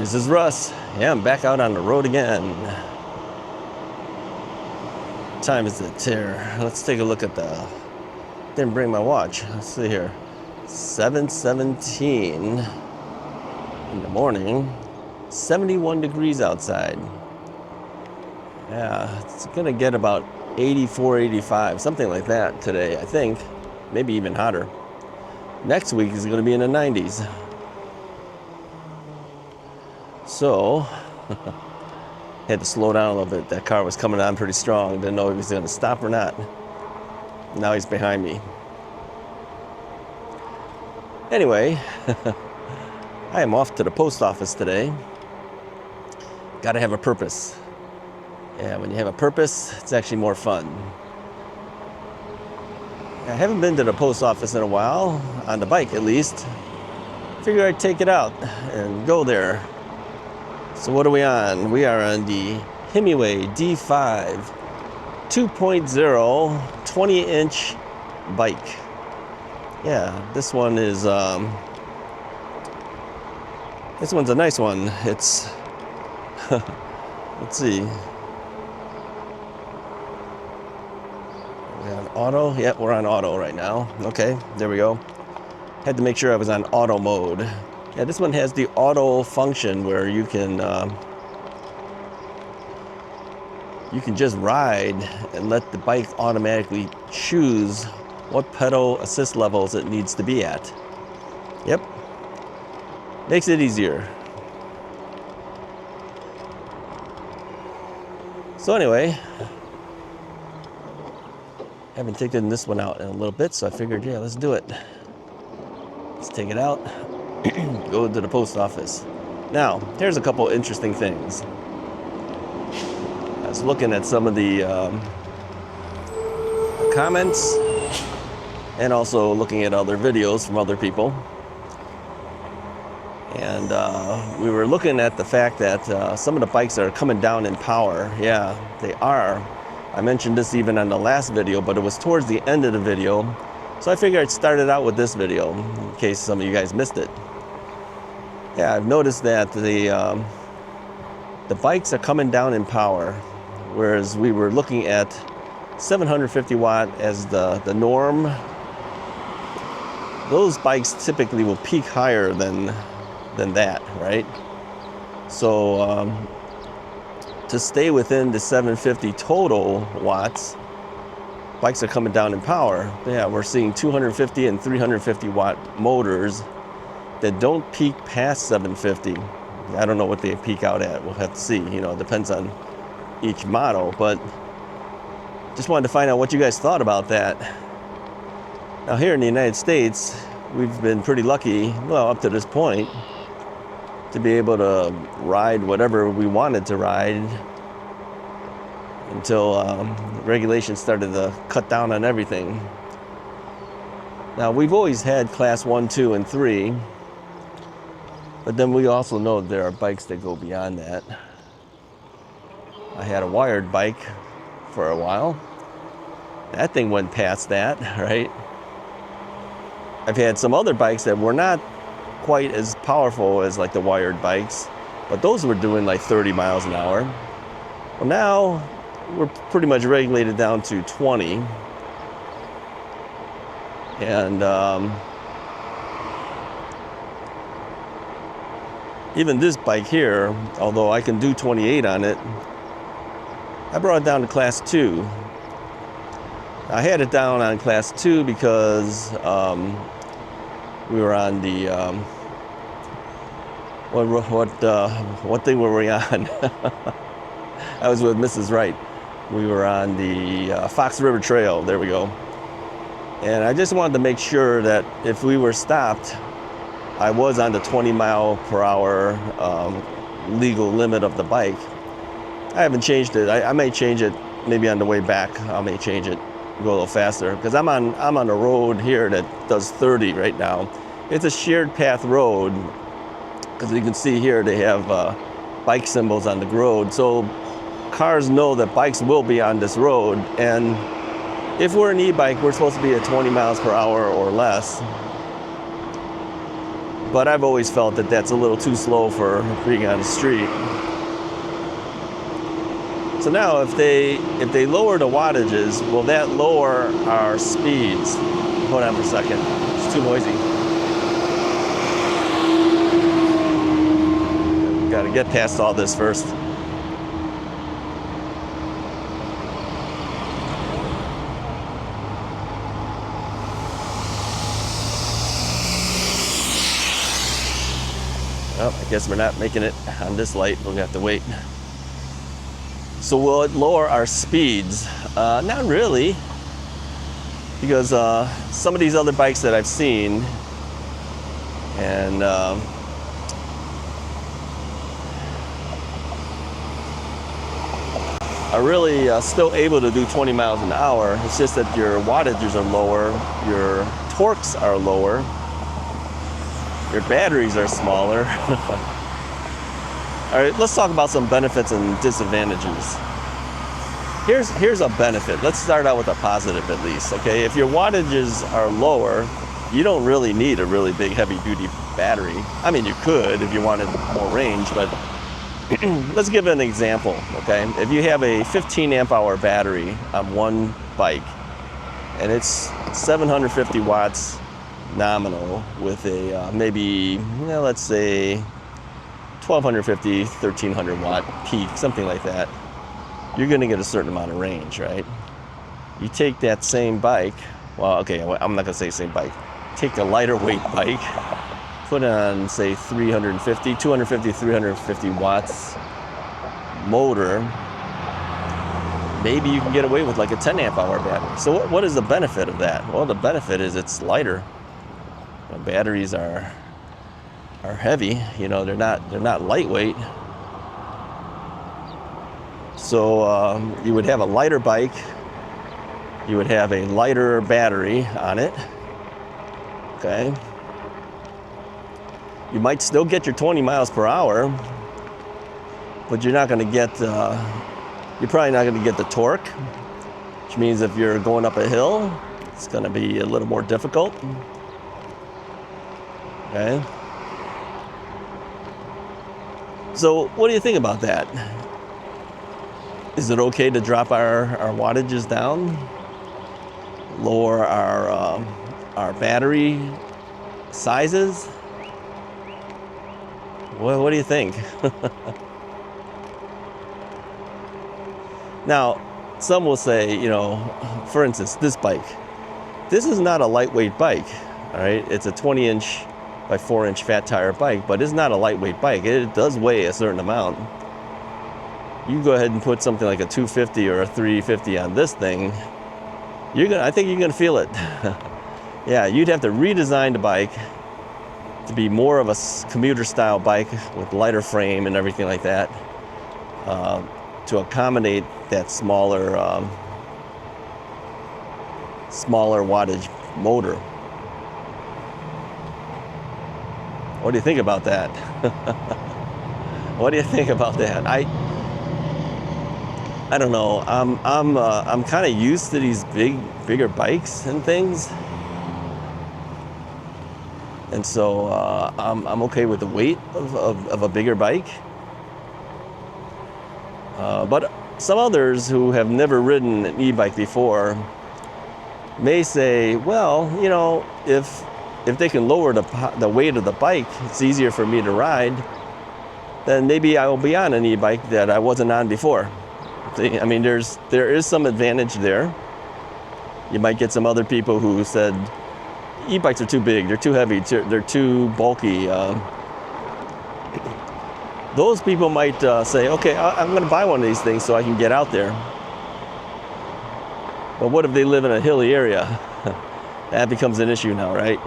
This is Russ. Yeah, I'm back out on the road again. What time is it here? Let's take a look at the... Didn't bring my watch. Let's see here. 7:17 in the morning. 71 degrees outside. Yeah, it's gonna get about 84, 85, something like that today, I think. Maybe even hotter. Next week is gonna be in the 90s. So, had to slow down a little bit. That car was coming on pretty strong. Didn't know if he was gonna stop or not. Now he's behind me. Anyway, I am off to the post office today. Gotta have a purpose. Yeah, when you have a purpose, it's actually more fun. I haven't been to the post office in a while, on the bike at least. Figure I'd take it out and go there. So what are we on? We are on the Himiway D5 2.0 20-inch bike. Yeah, this one is this one's a nice one. It's let's see. We're on auto? Yep, we're on auto right now. Okay, there we go. Had to make sure I was on auto mode. Yeah, this one has the auto function where you can just ride and let the bike automatically choose what pedal assist levels it needs to be at. Yep, makes it easier. So anyway, haven't taken this one out in a little bit, so I figured, yeah, let's do it. Let's take it out, go to the post office. Now, here's a couple interesting things. I was looking at some of the comments and also looking at other videos from other people. And we were looking at the fact that some of the bikes are coming down in power. Yeah, they are. I mentioned this even on the last video, but it was towards the end of the video. So I figured I'd start it out with this video in case some of you guys missed it. Yeah, I've noticed that the bikes are coming down in power, whereas we were looking at 750 watt as the norm. Those bikes typically will peak higher than that, right? So to stay within the 750 total watts, bikes are coming down in power. Yeah, we're seeing 250 and 350 watt motors that don't peak past 750. I don't know what they peak out at. We'll have to see. You know, it depends on each model, but just wanted to find out what you guys thought about that. Now here in the United States, we've been pretty lucky, well, up to this point, to be able to ride whatever we wanted to ride until regulations started to cut down on everything. Now, we've always had class 1, 2, and 3, but then we also know there are bikes that go beyond that. I had a wired bike for a while. That thing went past that, right? I've had some other bikes that were not quite as powerful as like the wired bikes, but those were doing like 30 miles an hour. Well, now we're pretty much regulated down to 20. And even this bike here, although I can do 28 on it, I brought it down to class 2. I had it down on class 2 because we were on the what thing were we on? I was with Mrs. Wright. We were on the Fox River Trail. There we go. And I just wanted to make sure that if we were stopped, I was on the 20 mile per hour legal limit of the bike. I haven't changed it. I may change it maybe on the way back. I may change it, go a little faster, because I'm on a road here that does 30 right now. It's a shared path road, because you can see here they have bike symbols on the road. So cars know that bikes will be on this road, and if we're an e-bike, we're supposed to be at 20 miles per hour or less. But I've always felt that that's a little too slow for being on the street. So now if they lower the wattages, will that lower our speeds? Hold on for a second. It's too noisy. Got to get past all this first. Well, I guess we're not making it on this light. We'll have to wait. So will it lower our speeds? Not really, because some of these other bikes that I've seen, and are really still able to do 20 miles an hour. It's just that your wattages are lower, your torques are lower, your batteries are smaller. All right, let's talk about some benefits and disadvantages. Here's a benefit. Let's start out with a positive at least, okay? If your wattages are lower, you don't really need a really big heavy-duty battery. I mean, you could if you wanted more range, but let's give an example, okay? If you have a 15 amp hour battery on one bike, and it's 750 watts nominal with a maybe, let's say, 1250, 1300 watt peak, something like that, you're gonna get a certain amount of range, right? You take that same bike, well, okay, I'm not gonna say same bike, take a lighter weight bike, put on, say, 250, 350 watts motor, maybe you can get away with like a 10 amp hour battery. So what is the benefit of that? Well, the benefit is it's lighter. You know, batteries are heavy, you know, they're not lightweight. So you would have a lighter bike, you would have a lighter battery on it, okay? You might still get your 20 miles per hour, but you're not gonna get, you're probably not gonna get the torque, which means if you're going up a hill, it's gonna be a little more difficult, okay? So what do you think about that? Is it okay to drop our wattages down? Lower our battery sizes? Well, what do you think? Now, some will say, you know, for instance, this bike. This is not a lightweight bike, all right? It's a 20-inch by 4-inch fat tire bike, but it's not a lightweight bike. It does weigh a certain amount. You go ahead and put something like a 250 or a 350 on this thing, I think you're gonna feel it. Yeah, you'd have to redesign the bike to be more of a commuter style bike with lighter frame and everything like that, to accommodate that smaller wattage motor. What do you think about that? What do you think about that? I don't know. I'm kind of used to these bigger bikes and things, and so I'm okay with the weight of a bigger bike. But some others who have never ridden an e-bike before may say, well, you know, if they can lower the weight of the bike, it's easier for me to ride, then maybe I will be on an e-bike that I wasn't on before. I mean, there is some advantage there. You might get some other people who said, e-bikes are too big, they're too heavy, they're too bulky. Those people might say, okay, I'm gonna buy one of these things so I can get out there. But what if they live in a hilly area? That becomes an issue now, right?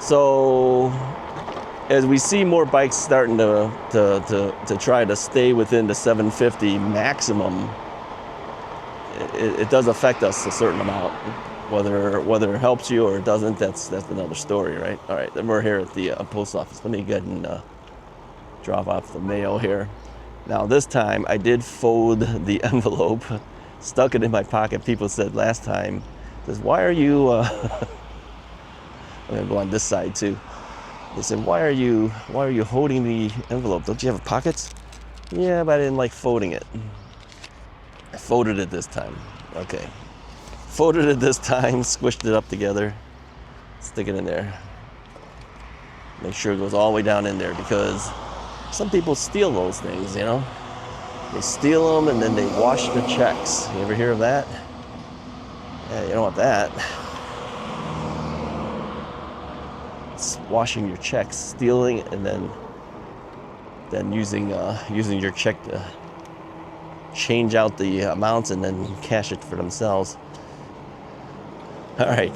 So, as we see more bikes starting to try to stay within the 750 maximum, it does affect us a certain amount. Whether it helps you or it doesn't, that's another story, right? All right, then we're here at the post office. Let me go ahead and drop off the mail here. Now this time I did fold the envelope, stuck it in my pocket. People said last time, why are you I'm gonna go on this side too. They said, why are you holding the envelope? Don't you have pockets? Yeah, but I didn't like folding it. I folded it this time. Okay. Folded it this time, squished it up together, stick it in there. Make sure it goes all the way down in there, because some people steal those things, you know? They steal them and then they wash the checks. You ever hear of that? Yeah, you don't want that. It's washing your checks, stealing, and then using your check to change out the amounts and then cash it for themselves. All right.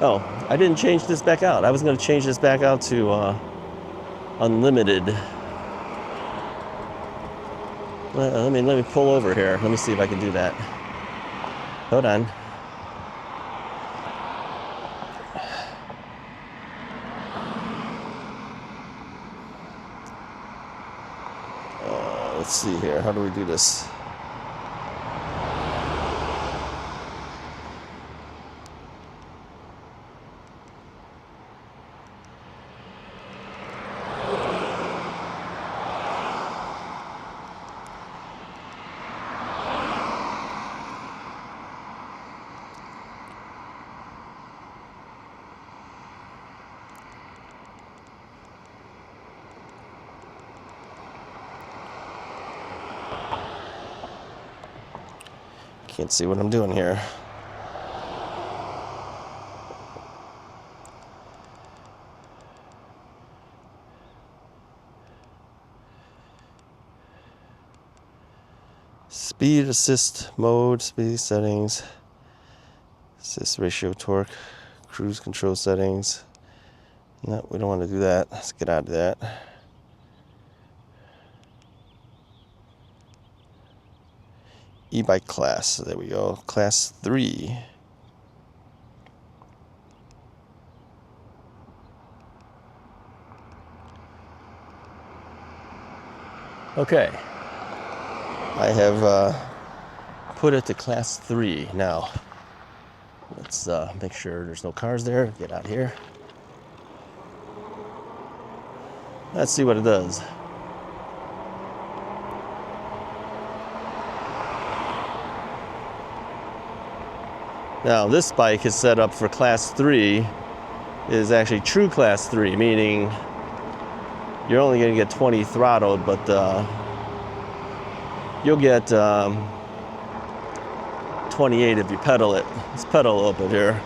Oh, I didn't change this back out. I was going to change this back out to unlimited. Let me pull over here. Let me see if I can do that. Hold on. Let's see here. How do we do this? Can't see what I'm doing here. Speed assist mode, speed settings, assist ratio torque, cruise control settings. No, we don't want to do that. Let's get out of that. E-bike class, there we go, class 3. Okay, I have put it to class 3 now. Let's make sure there's no cars there. Get out of here. Let's see what it does. Now this bike is set up for class 3, is actually true class 3, meaning you're only going to get 20 throttled, but you'll get 28 if you pedal it. Let's pedal a little bit here.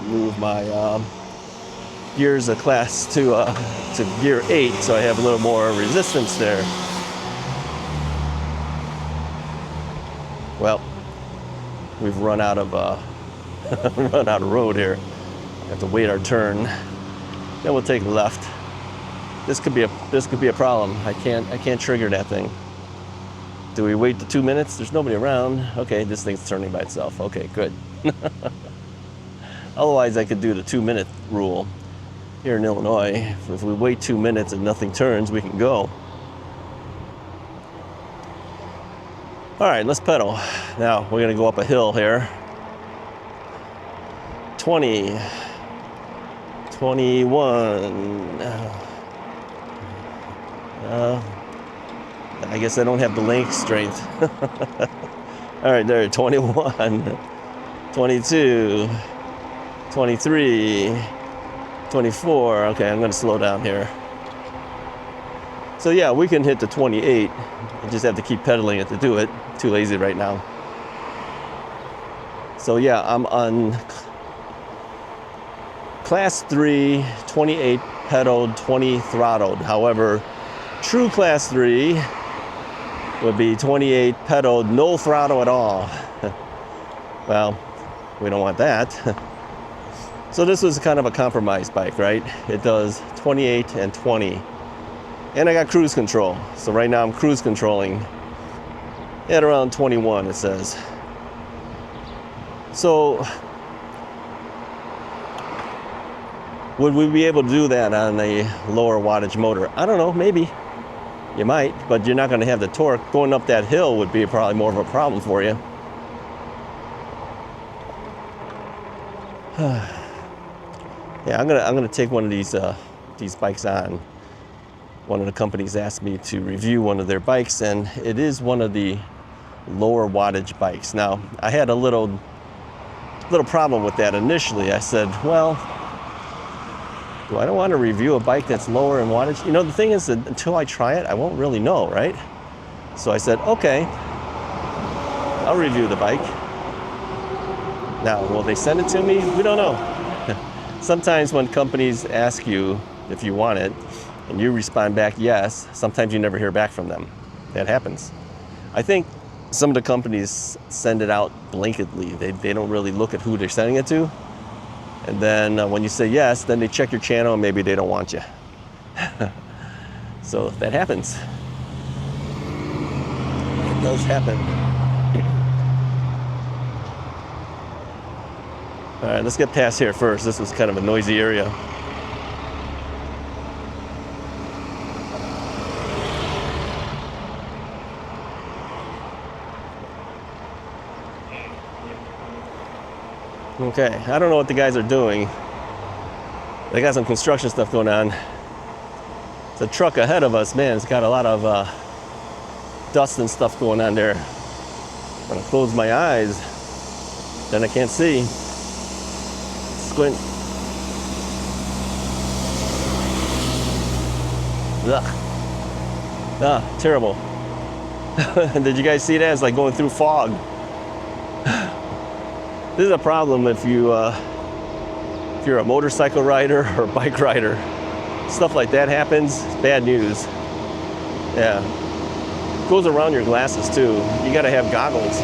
Move my gears of class to gear 8, so I have a little more resistance there. Well, we've run out of road here. We have to wait our turn. Then we'll take a left. This could be a problem. I can't trigger that thing. Do we wait the 2 minutes? There's nobody around. Okay, this thing's turning by itself. Okay, good. Otherwise, I could do the 2-minute rule. Here in Illinois, if we wait 2 minutes and nothing turns, we can go. All right, let's pedal. Now, we're gonna go up a hill here. 20, 21. I guess I don't have the length strength. All right, there, 21, 22, 23, 24. Okay, I'm gonna slow down here. So yeah, we can hit the 28. I just have to keep pedaling it to do it. Too lazy right now. So yeah, I'm on class 3, 28 pedaled, 20 throttled. However, true class 3 would be 28 pedaled, no throttle at all. Well, we don't want that. So this was kind of a compromise bike, right? It does 28 and 20. And I got cruise control. So right now I'm cruise controlling at around 21, it says. So would we be able to do that on a lower wattage motor? I don't know, maybe. You might, but you're not going to have the torque. Going up that hill would be probably more of a problem for you. Yeah, I'm gonna take one of these bikes on. One of the companies asked me to review one of their bikes, and it is one of the lower wattage bikes. Now, I had a little problem with that initially. I said, well, do I don't want to review a bike that's lower in wattage? You know, the thing is that until I try it, I won't really know, right? So I said, okay, I'll review the bike. Now, will they send it to me? We don't know. Sometimes when companies ask you if you want it, and you respond back yes, sometimes you never hear back from them. That happens. I think some of the companies send it out blanketly. They don't really look at who they're sending it to. And then when you say yes, then they check your channel and maybe they don't want you. So that happens. It does happen. All right, let's get past here first. This was kind of a noisy area. Okay, I don't know what the guys are doing. They got some construction stuff going on. It's a truck ahead of us, man. It's got a lot of dust and stuff going on there. When I close my eyes, then I can't see. Squint. Ugh. Ah, terrible. Did you guys see that? It's like going through fog. This is a problem if you're a motorcycle rider or bike rider. Stuff like that happens, it's bad news. Yeah. It goes around your glasses too. You gotta have goggles.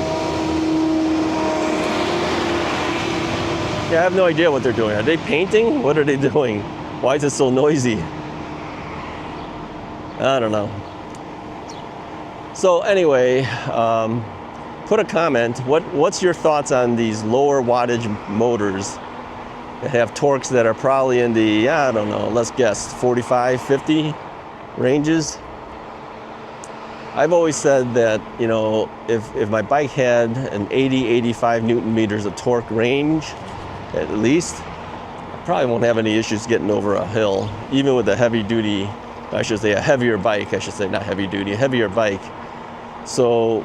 Yeah, I have no idea what they're doing. Are they painting? What are they doing? Why is it so noisy? I don't know. So anyway, put a comment. What's your thoughts on these lower wattage motors that have torques that are probably in the, I don't know, let's guess, 45, 50 ranges? I've always said that, you know, if my bike had an 80, 85 Newton meters of torque range, at least, I probably won't have any issues getting over a hill, even with a heavy duty, I should say a heavier bike, I should say not heavy duty, a heavier bike. So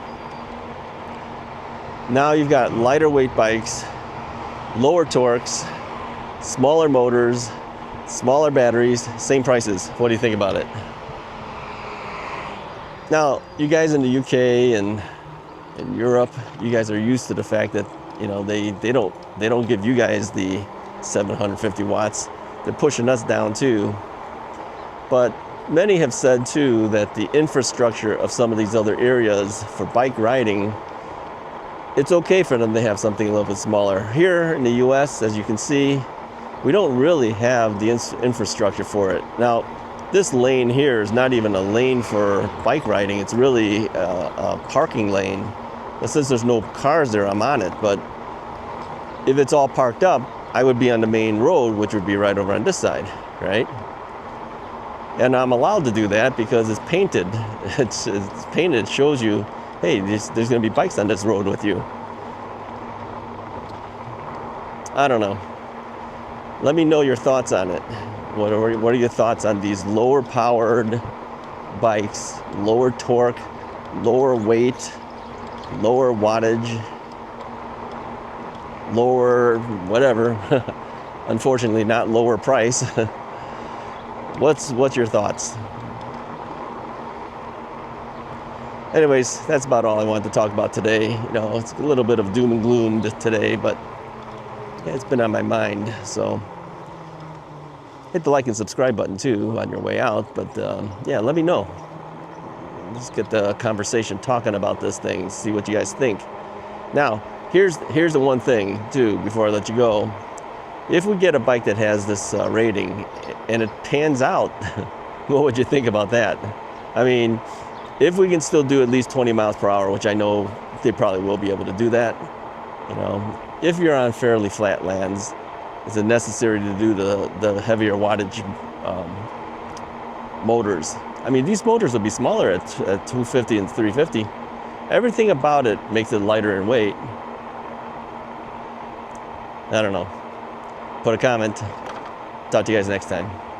now you've got lighter weight bikes, lower torques, smaller motors, smaller batteries, same prices. What do you think about it? Now, you guys in the UK and in Europe, you guys are used to the fact that, you know, they don't give you guys the 750 watts. They're pushing us down too. But many have said too that the infrastructure of some of these other areas for bike riding, it's okay for them to have something a little bit smaller. Here in the US, as you can see, we don't really have the infrastructure for it. Now, this lane here is not even a lane for bike riding. It's really a parking lane. But since there's no cars there, I'm on it. But if it's all parked up, I would be on the main road, which would be right over on this side, right? And I'm allowed to do that because it's painted. It's painted, it shows you, hey, there's gonna be bikes on this road with you. I don't know. Let me know your thoughts on it. What are your thoughts on these lower powered bikes, lower torque, lower weight, lower wattage, lower whatever, unfortunately not lower price. What's your thoughts? Anyways, that's about all I wanted to talk about today. You know, it's a little bit of doom and gloom today, but yeah, it's been on my mind. So hit the like and subscribe button too on your way out. But yeah, let me know. Let's get the conversation talking about this thing. See what you guys think. Now, here's the one thing too before I let you go. If we get a bike that has this rating and it pans out, what would you think about that? I mean, if we can still do at least 20 miles per hour, which I know they probably will be able to do that, you know, if you're on fairly flat lands, is it necessary to do the heavier wattage motors? I mean, these motors will be smaller at 250 and 350. Everything about it makes it lighter in weight. I don't know. put a comment. Talk to you guys next time.